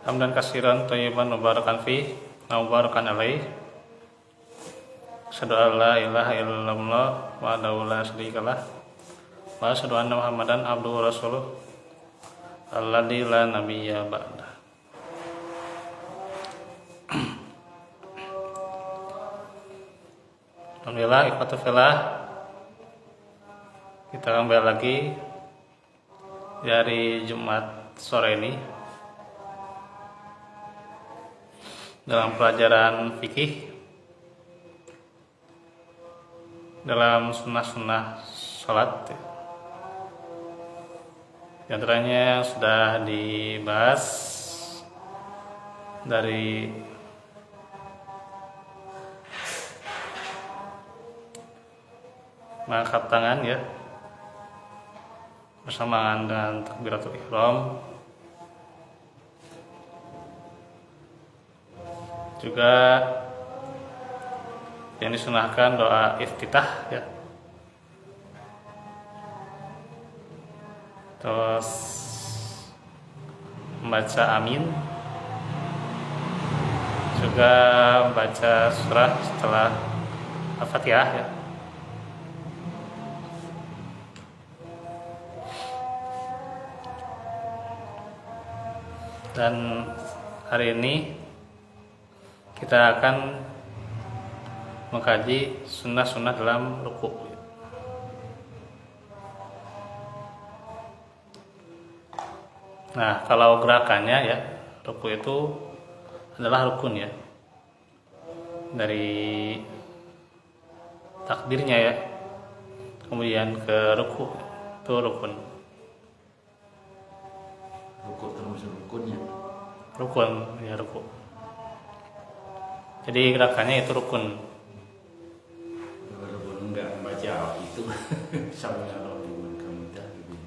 Hamdan katsiran thayyiban mubarakan fi mubarakan alaih. Asyhadu an la ilaha illallah wahdahu la syarikalah wa asyhadu anna Muhammadan abduhu wa rasuluh alladzi la nabiyya ba'da. Alhamdulillah, ikhwatu fillah, kita kembali lagi dari Jumat sore ini dalam pelajaran fikih dalam sunnah-sunnah sholat. Di antaranya sudah dibahas dari mengangkat tangan ya bersamaan dengan takbiratul ihram, juga yang disunahkan doa iftitah ya, terus membaca amin, juga membaca surah setelah Al-Fatihah ya. Dan hari ini kita akan mengkaji sunnah-sunnah dalam ruku. Nah, kalau gerakannya ya, ruku itu adalah rukun ya. Dari takbirnya ya, kemudian ke ruku itu rukun. Ruku termasuk rukunnya. Rukun ya, ruku. Jadi gerakannya itu rukun. Walaupun enggak baca itu sama kalau dengan kamu tadi.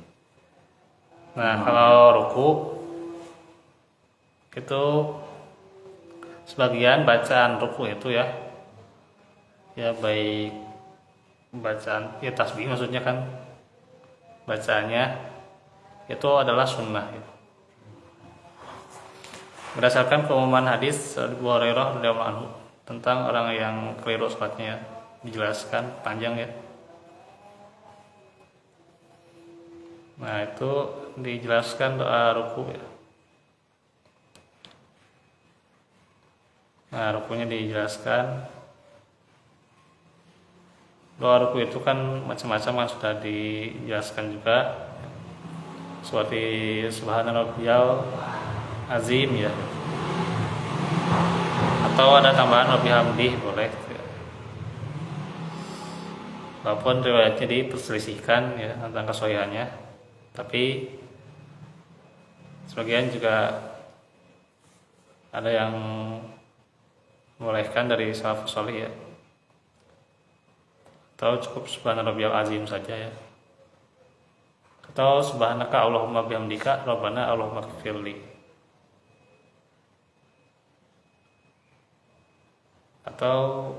Nah, kalau ruku itu sebagian bacaan ruku itu ya baik bacaan ya tasbih, maksudnya kan bacaannya itu adalah sunnah ya. Berdasarkan pengumuman hadis Abu Hurairah radhiyallahu anhu tentang orang yang keliru sholatnya ya, dijelaskan panjang ya. Nah, itu dijelaskan doa ruku ya. Nah, rukunya dijelaskan. Doa ruku itu kan macam-macam, kan sudah dijelaskan juga. Seperti subhana rabbiyal azim ya, atau ada tambahan wa bihamdih boleh ya. Walaupun riwayatnya diperselisihkan ya tentang kesohihannya, tapi sebagian juga ada yang membolehkan dari salafus shalih ya, atau cukup subhana rabbiyal azim saja ya, atau subhanaka allahumma bihamdika rabbana allahumma ighfirli, atau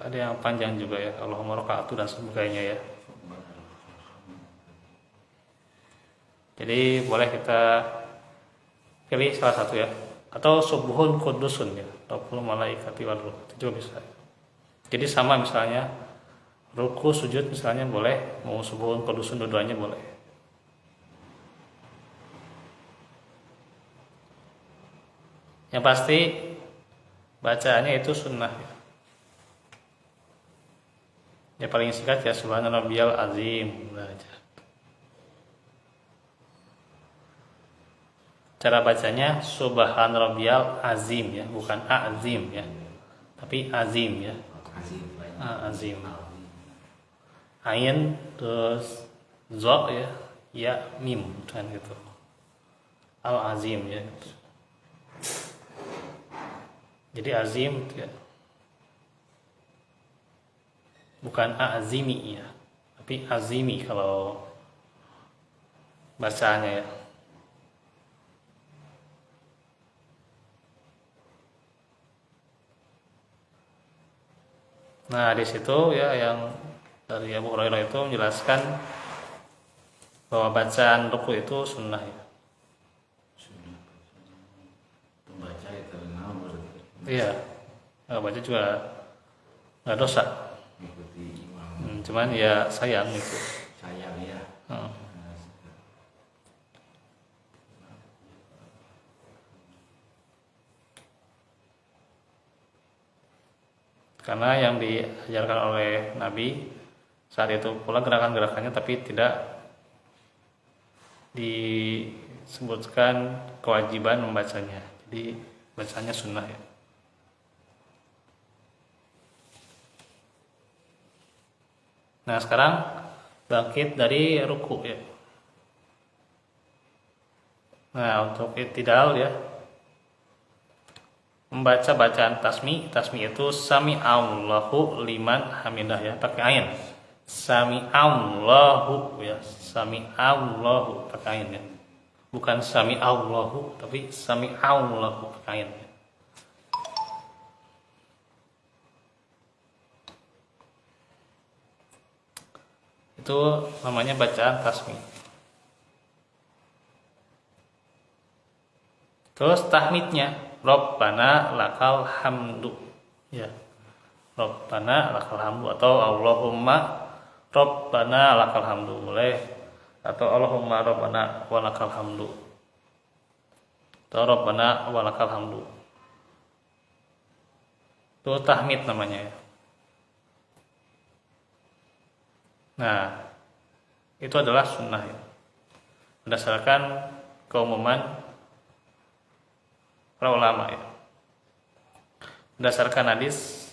ada yang panjang juga ya, Allahumma rakaatu dan sebagainya ya. Jadi boleh kita pilih salah satu ya, atau subuhun kudusun ya, Rabbul malaikati wal ruh, itu juga bisa. Jadi sama, misalnya ruku sujud misalnya boleh, mau subuhun kudusun dua-duanya boleh. Yang pasti bacaannya itu sunnah ya. Ya paling singkat ya subhana rabbiyal azim. Cara bacanya subhana rabbiyal azim ya, bukan azim ya, tapi azim ya. Azim. Ain terus zo ya mim kan gitu. Al azim ya. Jadi azim ya, bukan azimi ya, tapi azimi kalau bacaannya ya. Nah, di situ ya yang dari Abu Hurairah itu menjelaskan bahwa bacaan ruku itu sunnah ya. Iya, nggak baca juga nggak dosa. mengikuti imam. Cuman ya sayang gitu. Sayang ya. Hmm. Karena yang diajarkan oleh Nabi saat itu pula gerakan-gerakannya, tapi tidak disebutkan kewajiban membacanya. Jadi bacanya sunnah ya. Nah sekarang bangkit dari ruku ya. Nah untuk i'tidal ya, membaca bacaan tasmi itu sami Allahu liman hamidah ya, pakai ain. Sami Allahu ya, sami Allahu pakai ain ya. Bukan sami Allahu, tapi sami Allahu pakai ain ya. Itu namanya bacaan tasmi. Terus tahmidnya Rabbana lakal hamdu ya. Rabbana lakal hamdu atau Allahumma Rabbana lakal hamdu boleh, atau Allahumma Rabbana walakal hamdu atau Rabbana walakal hamdu. Itu tahmid namanya ya. Nah, itu adalah sunnah ya. Berdasarkan keumuman para ulama ya. Berdasarkan hadis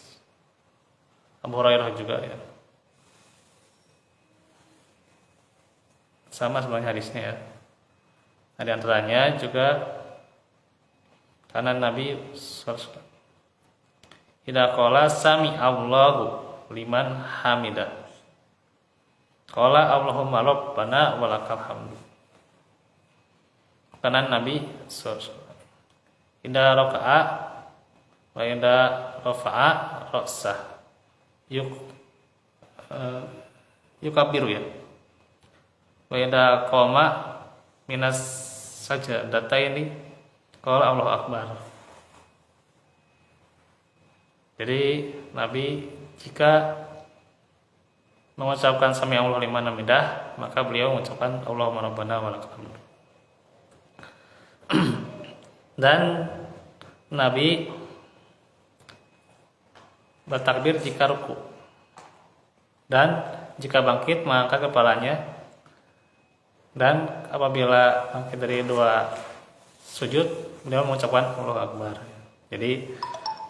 Abu Hurairah juga ya. Sama sebenarnya hadisnya ya. Nah, di antaranya juga karena Nabi SAW idza qala sami Allahu liman hamidah qala Allahumma rabbana walakal hamdu. Karena Nabi SAW idza raka'a wa idza rafa'a ra'sah yukabiru ya. Wa idza qama minas sajdataini qala Allahu akbar. Jadi Nabi jika mengucapkan sami Allahu liman hamidah, maka beliau mengucapkan Allahumma rabbana walakal hamd. Dan Nabi bertakbir jika ruku, dan jika bangkit mengangkat kepalanya, dan apabila bangkit dari dua sujud beliau mengucapkan Allahu akbar. Jadi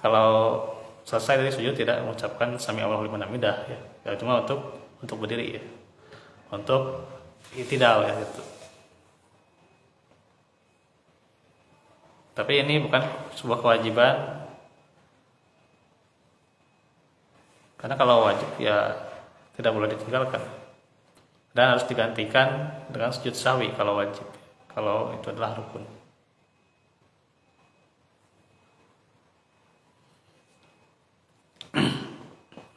kalau selesai dari sujud tidak mengucapkan sami Allahu liman hamidah ya. Ya cuma untuk berdiri ya. Untuk i'tidal ya itu. Tapi ini bukan sebuah kewajiban. Karena kalau wajib ya tidak boleh ditinggalkan. Dan harus digantikan dengan sujud sahwi kalau wajib. Kalau itu adalah rukun.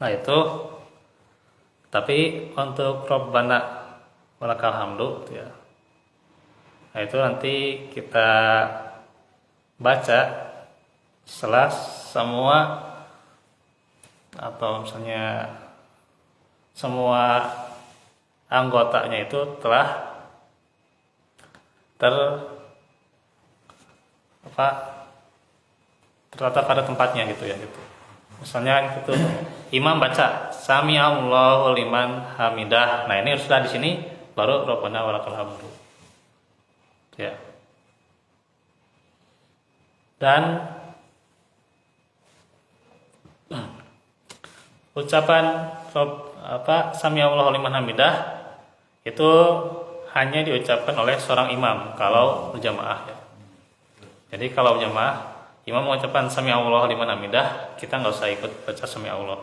Nah itu. Tapi untuk Rabbana walakal hamdu ya. Nah itu nanti kita baca setelah semua, atau misalnya semua anggotanya itu telah terletak pada tempatnya gitu ya gitu. Misalnya gitu, imam baca sami Allahu liman hamidah. Nah ini sudah di sini baru Rabbana walakal hamdu. Ya. Dan ucapan sami Allahu liman hamidah itu hanya diucapkan oleh seorang imam kalau berjamaah ya. Jadi kalau berjamaah imam mengucapkan sami Allahu liman hamidah, kita nggak usah ikut baca sami Allah.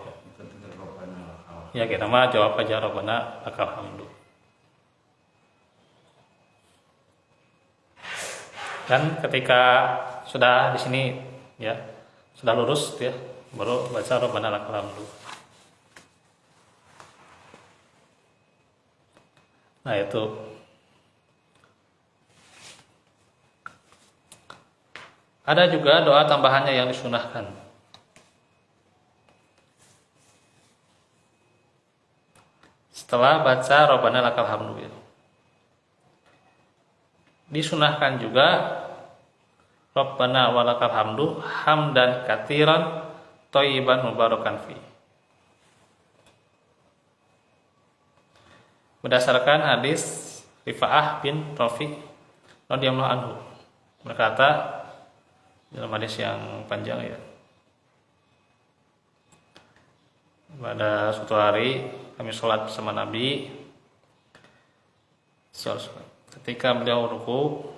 Ya kita mah jawab aja Rabbana lakal hamdu. Dan ketika sudah di sini ya, sudah lurus ya, baru baca Rabbana lakal hamdu. Nah itu. Ada juga doa tambahannya yang disunahkan. Setelah baca Rabbana lakal hamdu, disunahkan juga Rabbana walakal hamdu hamdan katsiran thayyiban mubarakan fi. Berdasarkan hadis Rifa'ah bin Rafi radhiyallahu anhu, berkata dalam hadis yang panjang ya, pada suatu hari kami sholat bersama Nabi. Ketika beliau ruku,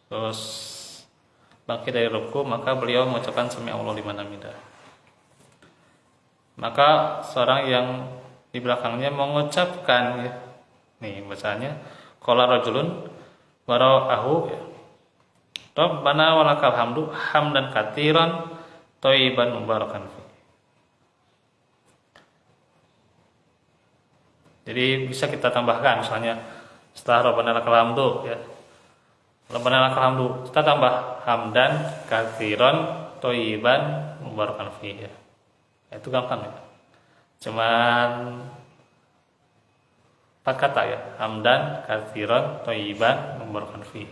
terus bangkit dari ruku, maka beliau mengucapkan sami Allahu liman hamidah. Maka seorang yang di belakangnya mengucapkan ya, nih bacanya qala rajulun wara'ahu ya, Rabbana walakal hamdu hamdan katsiran thayyiban mubarakan fi. Jadi bisa kita tambahkan misalnya setelah Rabbana lakal hamdu ya, Rabbana lakal hamdu, kita tambah hamdan katsiran thayyiban mubarakan fi ya. Itu gampang ya. Cuman 4 kata ya, hamdan katsiran thayyiban mubarakan fi.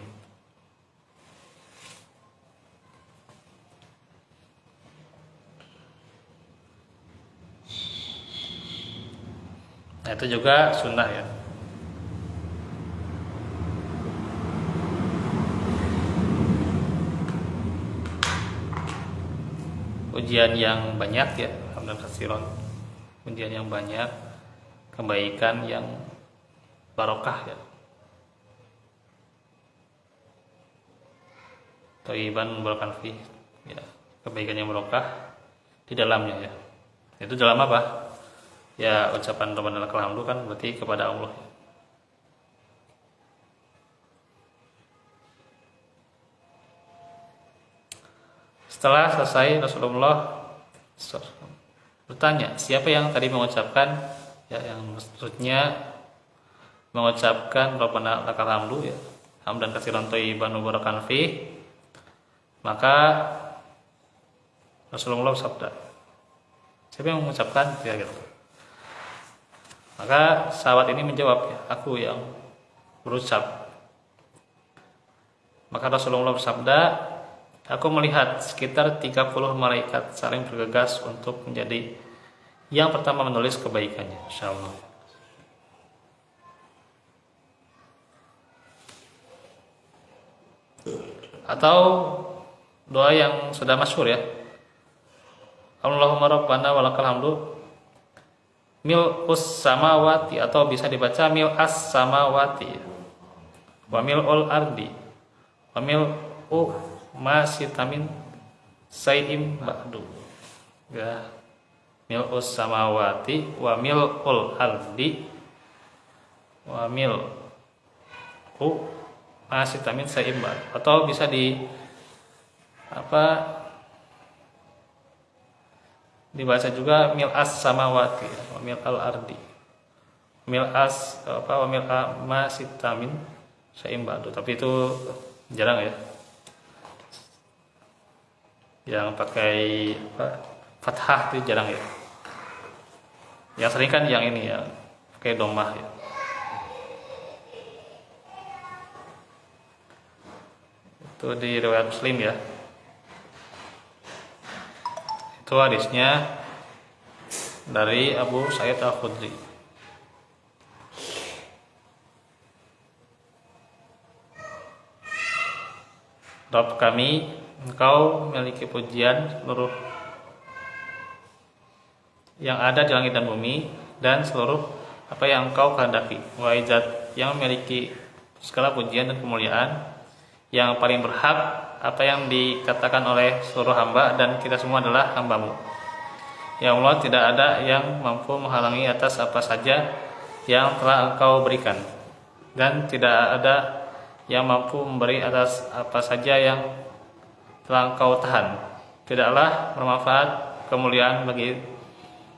Nah, itu juga sunnah ya. Ujian yang banyak ya, hamdan katsiran, ujian yang banyak, kebaikan yang barokah ya, thayyiban mubarakan fi ya, kebaikan yang barokah di dalamnya ya. Itu dalam apa? Ya, ucapan Rabbana lakal hamdu kan berarti kepada Allah. Setelah selesai Rasulullah bertanya, siapa yang tadi mengucapkan ya, yang maksudnya mengucapkan Rabbana lakal hamdu ya, hamdan katsiran thayyiban mubarakan fi. Maka Rasulullah bersabda, siapa yang mengucapkan ya gitu. Maka sahabat ini menjawab, ya, aku yang berucap. Maka Rasulullah bersabda, aku melihat sekitar 30 malaikat saling bergegas untuk menjadi yang pertama menulis kebaikannya, insyaallah. Atau doa yang sudah masyhur ya, Allahumma rabbana walakal hamdu mil'us samawati, atau bisa dibaca mil'as samawati wa mil'ul ardi wa mil'u ma sitamin sayyim ba'du ya, mil'us samawati wa mil'ul ardi wa mil'u ma sitamin sayyim ba'du, atau bisa di dibaca juga mil'as samawati wa mil'al ardi mil'as wa mil'a ma sitamin sayyim ba'du, tapi itu jarang ya, yang pakai fathah itu jarang ya. Yang sering kan yang ini ya, pakai domah ya. Itu di riwayat Muslim ya. Itu hadisnya dari Abu Sa'id Al-Khudri. Rabb kami, Engkau memiliki pujian seluruh yang ada di langit dan bumi, dan seluruh apa yang Engkau kehendaki. Wa izzat, yang memiliki segala pujian dan kemuliaan, yang paling berhak apa yang dikatakan oleh seluruh hamba, dan kita semua adalah hamba-Mu. Ya Allah, tidak ada yang mampu menghalangi atas apa saja yang telah Engkau berikan, dan tidak ada yang mampu memberi atas apa saja yang telah Engkau tahan. Tidaklah bermanfaat kemuliaan bagi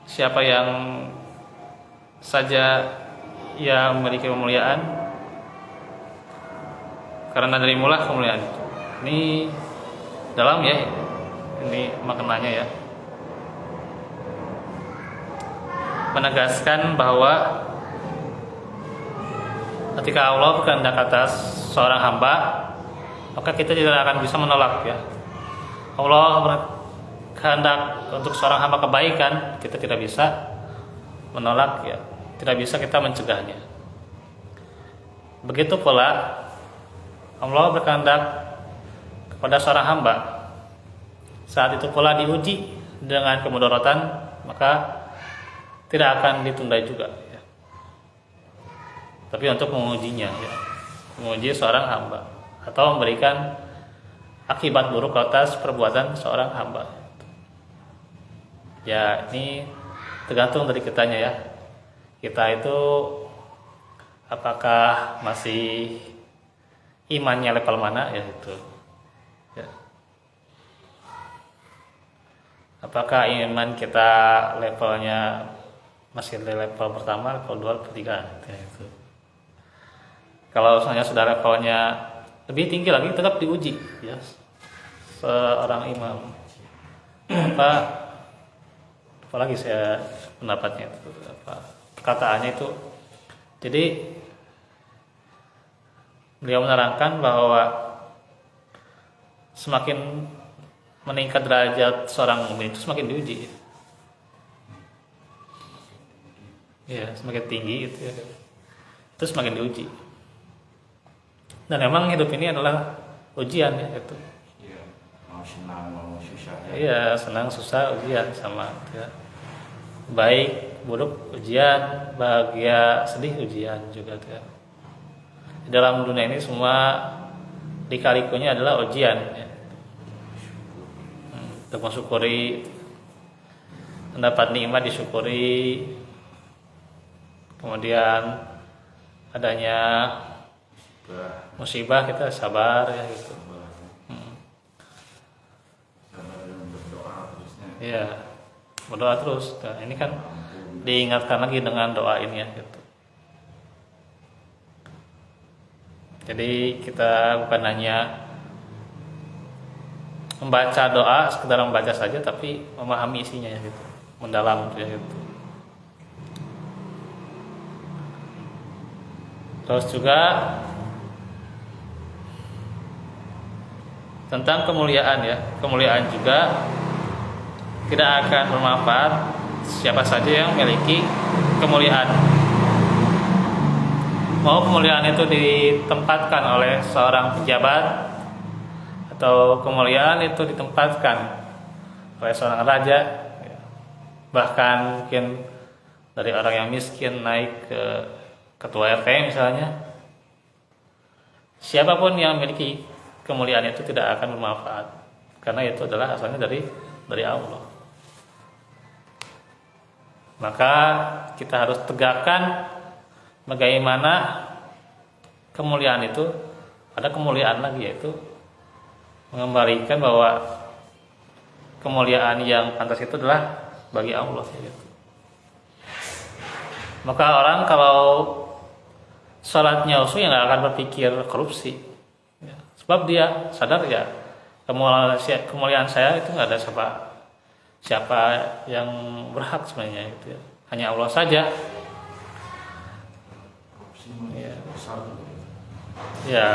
siapa yang saja yang memiliki kemuliaan, karena darimu lah kemuliaan itu. Ini dalam ya ini maknanya ya, menegaskan bahwa ketika Allah berkehendak atas seorang hamba, maka kita tidak akan bisa menolak ya. Allah berkehendak untuk seorang hamba kebaikan, kita tidak bisa menolak ya, tidak bisa kita mencegahnya. Begitu pula Allah berkehendak kepada seorang hamba, saat itu pula diuji dengan kemudaratan, maka tidak akan ditunda juga ya. Tapi untuk mengujinya ya, menguji seorang hamba atau memberikan akibat buruk atas perbuatan seorang hamba. Ya, ini tergantung dari kitanya ya. Kita itu apakah masih imannya level mana ya itu. Ya. Apakah iman kita levelnya masih level pertama, level 2, level 3 ya, itu. Kalau misalnya sudah levelnya lebih tinggi lagi, tetap diuji ya seorang imam. Apalagi saya pendapatnya itu, perkataannya itu. Jadi beliau menerangkan bahwa semakin meningkat derajat seorang mukmin itu semakin diuji. Ya, semakin tinggi itu ya, itu semakin diuji. Dan memang hidup ini adalah ujian ya itu. Iya, mau senang mau susah ya. Iya, senang susah ujian sama ya. Baik buruk ujian, bahagia sedih ujian juga ya. Di dalam dunia ini semua lika-likunya adalah ujian ya. Untuk mensyukuri, mendapat nikmat disyukuri, kemudian adanya musibah kita sabar ya gitu. Sabar dan berdoa terusnya. Iya, berdoa terus. Nah, ini kan diingatkan lagi dengan doa ini ya gitu. Jadi kita bukan hanya membaca doa sekedar membaca saja, tapi memahami isinya ya gitu, mendalam ya gitu. Terus juga tentang kemuliaan ya, kemuliaan juga tidak akan bermanfaat siapa saja yang memiliki kemuliaan. Mau kemuliaan itu ditempatkan oleh seorang pejabat atau kemuliaan itu ditempatkan oleh seorang raja, bahkan mungkin dari orang yang miskin naik ke ketua RT misalnya, siapapun yang memiliki kemuliaan itu tidak akan bermanfaat karena itu adalah asalnya dari Allah. Maka kita harus tegakkan bagaimana kemuliaan itu, ada kemuliaan lagi, yaitu mengembalikan bahwa kemuliaan yang pantas itu adalah bagi Allah gitu. Maka orang kalau sholatnya usul, ya nggak akan berpikir korupsi ya. Sebab dia sadar ya kemuliaan saya itu nggak ada siapa yang berhak sebenarnya itu ya. Hanya Allah saja ya. Ya,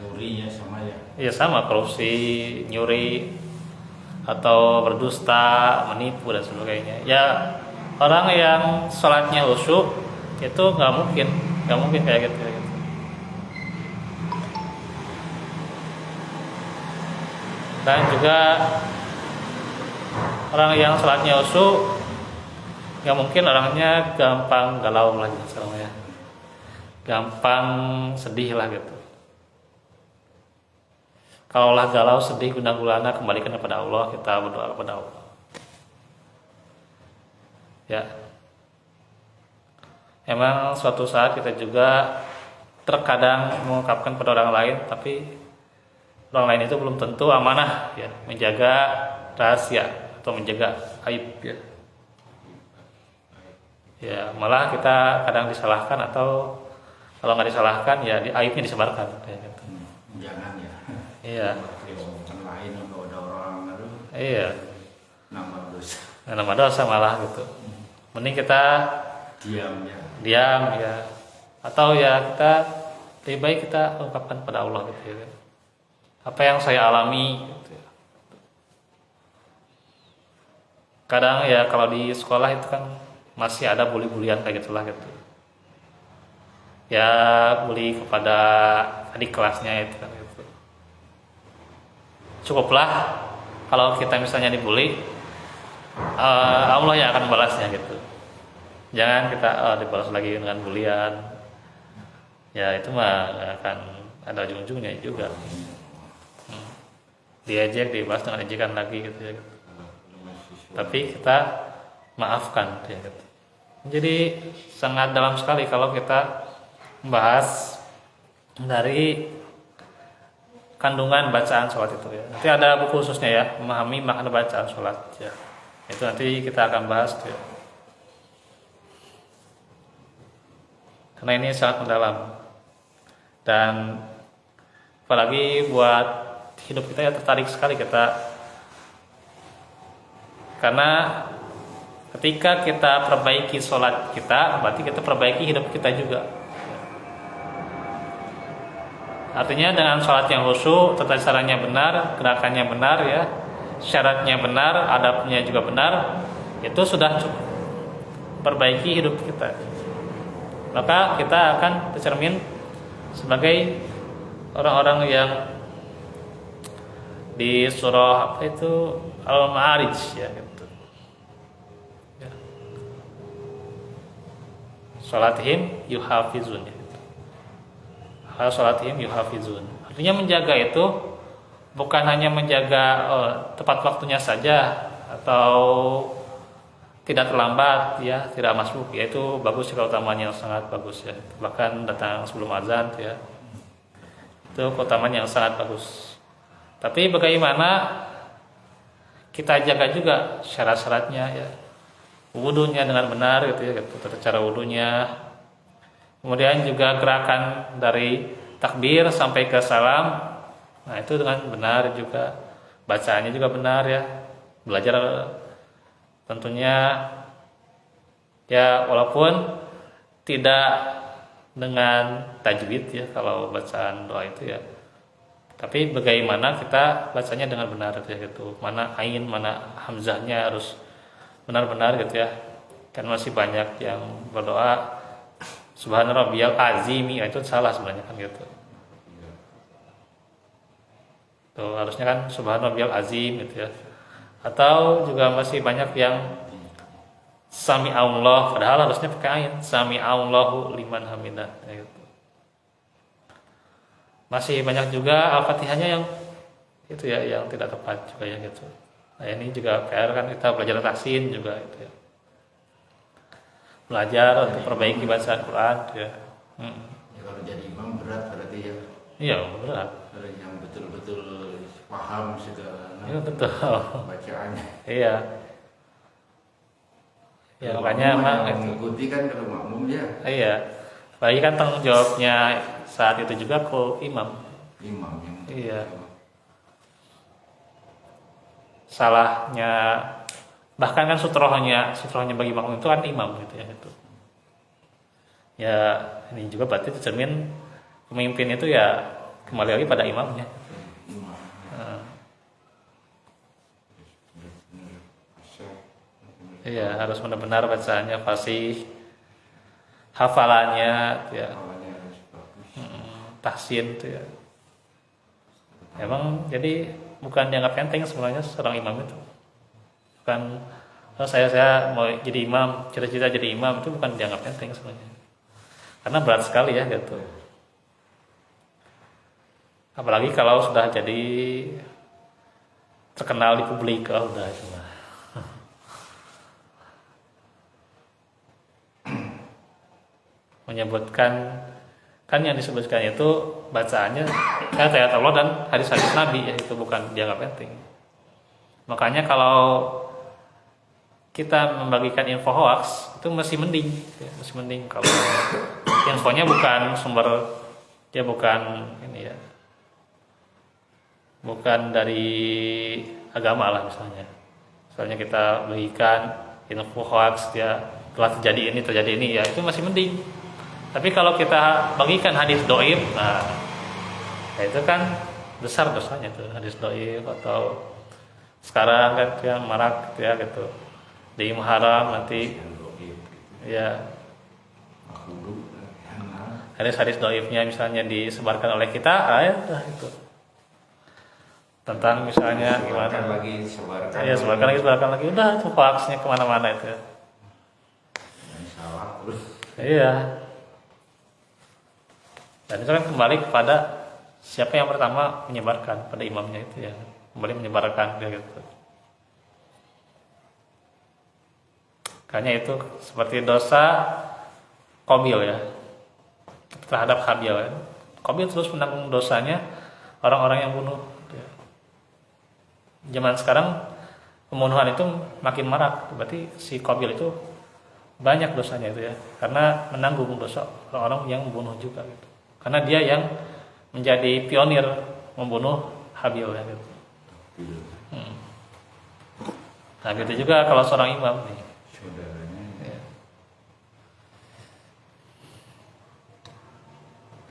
Nyurinya sama ya. ya sama, korupsi, nyuri atau berdusta, menipu dan sebagainya. Ya, orang yang sholatnya khusyuk itu nggak mungkin kayak gitu. Dan juga orang yang sholatnya khusyuk nggak mungkin orangnya gampang galau lagi misalnya, gampang sedih lah gitu. Kalau lah galau sedih gundah gulana, kembalikan kepada Allah, kita berdoa kepada Allah. Ya, emang suatu saat kita juga terkadang mengungkapkan pada orang lain, tapi orang lain itu belum tentu amanah ya, menjaga rahasia atau menjaga aib ya. Ya, malah kita kadang disalahkan, atau kalau nggak disalahkan ya aibnya disebarkan kayak gitu. jangan ya. Iya. Pakai omongan lain kalau ada orang lalu Iya. nambah dosa. Nggak nama dosa malah gitu. Mending kita Diam ya. diam ya, atau ya kita lebih baik kita ungkapkan pada Allah gitu ya. Apa yang saya alami gitu ya. Kadang ya kalau di sekolah itu kan masih ada bully-bulian kayak gitulah gitu. Ya bully kepada adik kelasnya itu kan gitu. Cukuplah kalau kita misalnya dibully, Allah yang akan balasnya gitu. Jangan kita dibalas lagi dengan bulian. Ya itu mah nggak akan ada ujung-ujungnya juga. Diejek, dibalas dengan ejekan lagi gitu ya. Tapi kita maafkan ya gitu. Jadi sangat dalam sekali kalau kita membahas dari kandungan bacaan sholat itu ya. Nanti ada buku khususnya ya, memahami makna bacaan sholat ya. Itu nanti kita akan bahas tuh ya. Karena ini sangat mendalam. Dan apalagi buat hidup kita ya, tertarik sekali kita. Karena ketika kita perbaiki sholat kita, berarti kita perbaiki hidup kita juga. Artinya dengan sholat yang khusyuk, tata caranya benar, gerakannya benar ya, syaratnya benar, adabnya juga benar, itu sudah cukup perbaiki hidup kita. Maka kita akan tercermin sebagai orang-orang yang di surah apa itu Al-Ma'arij ya gitu. Ya. Salatihim yuhafizun ya. Gitu. Salatihim yuhafizun. Artinya menjaga itu bukan hanya menjaga tepat waktunya saja atau tidak terlambat ya, tidak masbuk ya, itu bagus keutamaan yang sangat bagus ya. Bahkan datang sebelum azan ya. Itu keutamaan yang sangat bagus. Tapi bagaimana kita jaga juga syarat-syaratnya ya. Wudunya dengan benar gitu ya, gitu, tata cara wudunya. Kemudian juga gerakan dari takbir sampai ke salam. Nah, itu dengan benar juga. Bacaannya juga benar ya. Belajar tentunya ya, walaupun tidak dengan tajwid ya kalau bacaan doa itu ya. Tapi bagaimana kita bacanya dengan benar ya gitu. Mana ain, mana hamzahnya harus benar-benar gitu ya. Kan masih banyak yang berdoa Subhana rabbiyal azimi, itu salah sebenarnya kan gitu. Tuh harusnya kan Subhana rabbiyal azim gitu ya. Atau juga masih banyak yang Sami Allah, padahal harusnya pakai ain. Sami Allahu liman hamidah ya gitu. Masih banyak juga Al-Fatihahnya yang itu ya, yang tidak tepat juga ya gitu. Nah, ini juga PR kan, kita belajar tahsin juga itu ya. Belajar untuk perbaiki bacaan Quran ya. Ya kalau jadi imam berat berarti ya. Iya, berat. Ada yang betul-betul paham segala Iya betul. bacaannya. Iya. Ya makanya emang itu. Mengikuti kan kalau makmum ya. Iya. Apalagi kan tanggung jawabnya saat itu juga ke imam. Imam yang. Iya. Salahnya bahkan kan sutrohnya bagi makmum itu kan imam gitu ya gitu. Ya ini juga berarti tercermin pemimpin itu ya kembali lagi pada imamnya. Imam. Iya, harus benar-benar bacaannya fasih, hafalannya ya. Awalnya harus bagus. Tahsin itu ya. Emang jadi bukan dianggap enteng sebenarnya seorang imam itu. Bukan saya mau jadi imam, cita-cita jadi imam, itu bukan dianggap enteng sebenarnya. Karena berat sekali ya gitu. Apalagi kalau sudah jadi terkenal di publik, udah itu mah. Menyebutkan kan yang disebutkan itu bacaannya ayat Allah dan hadis-hadis Nabi ya, itu bukan dianggap penting. Makanya kalau kita membagikan info hoax itu masih mending ya, masih mending kalau infonya bukan sumber, dia bukan ini ya, bukan dari agama lah misalnya kita berikan info hoax ya, telah terjadi ini ya, itu masih mending. Tapi kalau kita bagikan hadis doib, nah ya itu kan besar dosanya tuh, hadis doib. Atau sekarang kan yang marak ya gitu di haram nanti ya hadis-hadis doibnya misalnya disebarkan oleh kita, ya itu tentang misalnya gimana lagi sebarkan ya, sebarkan lagi udah tuh hoaxnya kemana-mana itu ya. Salah terus. Iya, dan itu kan kembali kepada siapa yang pertama menyebarkan, pada imamnya itu ya, kembali menyebarkan dia gitu. Makanya itu seperti dosa Qabil ya terhadap Habil ya. Qabil terus menanggung dosanya orang-orang yang bunuh ya. Zaman sekarang pembunuhan itu makin marak, berarti si Qabil itu banyak dosanya itu ya, karena menanggung dosa orang-orang yang membunuh juga gitu. Karena dia yang menjadi pionir membunuh Habil ya gitu. Nah gitu juga kalau seorang imam nih. Ya.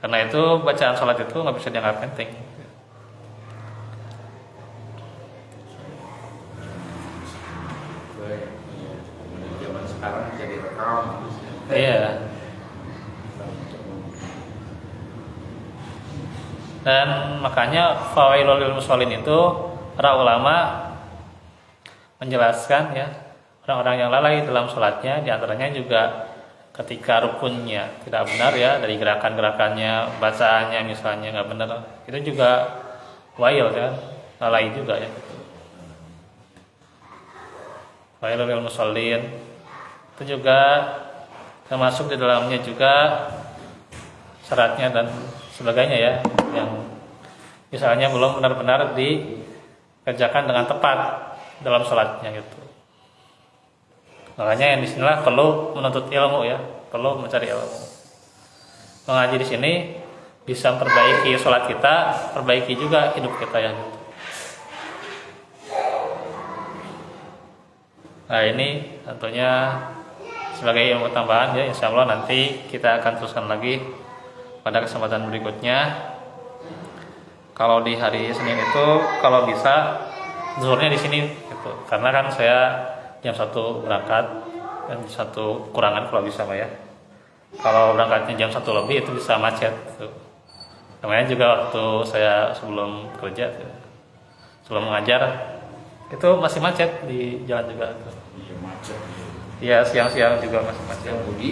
Karena itu bacaan sholat itu nggak bisa dianggap penting. Zaman sekarang jadi rekam. Iya. Dan makanya fawailul lil musallin itu para ulama menjelaskan ya, orang-orang yang lalai dalam sholatnya, diantaranya juga ketika rukunnya tidak benar ya, dari gerakan-gerakannya, bacaannya misalnya nggak benar, itu juga wail ya, lalai juga ya. Fawailul lil musallin itu juga termasuk di dalamnya juga syaratnya dan sebagainya ya, yang misalnya belum benar-benar dikerjakan dengan tepat dalam sholatnya gitu. Makanya yang disinilah perlu menuntut ilmu ya, perlu mencari ilmu. Mengaji di sini bisa memperbaiki sholat kita, perbaiki juga hidup kita ya gitu. Nah ini tentunya sebagai ilmu tambahan ya, insya Allah nanti kita akan teruskan lagi pada kesempatan berikutnya. Kalau di hari Senin itu kalau bisa zuhurnya di sini gitu. Karena kan saya jam 1 berangkat dan 1 kurangan kalau bisa Pak ya. Kalau berangkatnya jam 1 lebih itu bisa macet gitu. Kemarin juga waktu saya sebelum kerja sebelum mengajar itu masih macet di jalan juga gitu. Iya macet. Iya, siang-siang juga masih macet. Yang Budi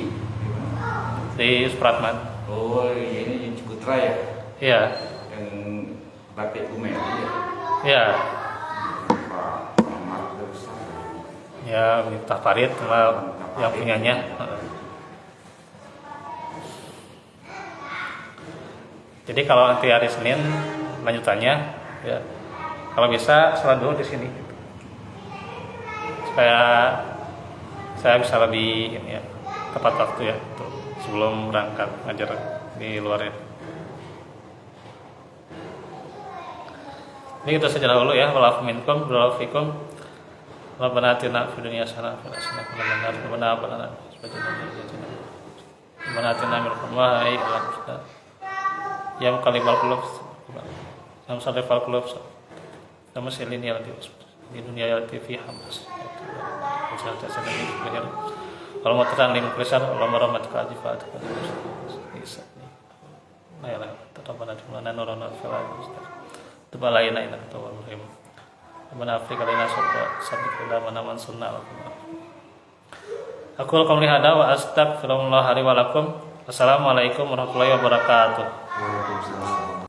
Di Supratman. oh ini yang Cikutra ya, Iya. yang batik Umeri ya. Iya. Pak Ahmad Besar. Ya, Miftah Farid sama yang punyanya. Jadi kalau nanti hari Senin lanjutannya ya, kalau bisa sholat dulu di sini supaya saya bisa lebih ini ya, tepat waktu ya untuk sebelum berangkat ngajar di luar ya. Ini kita saja dulu ya. Wa'alaikum minkum, wa'alaikum. Rabbana atina fid dunya hasanah wa qina adzabannar. Rabbana atina Rabbana atina min ladunka ya muqallibal qulub ya musarrifal qulub sama silini ya di dunia ya TV hamas kalau mau terang lim krisar Allah merahmatuka ajifat bisa nih lah tetap pada dimana nurana fala tebalaina ina tawal rahim Rabbana afrika lana sabit kita mana sunnah aku qauli hada wa astaghfirullah li wa lakum. Assalamualaikum warahmatullahi wabarakatuh. Waalaikumsalam.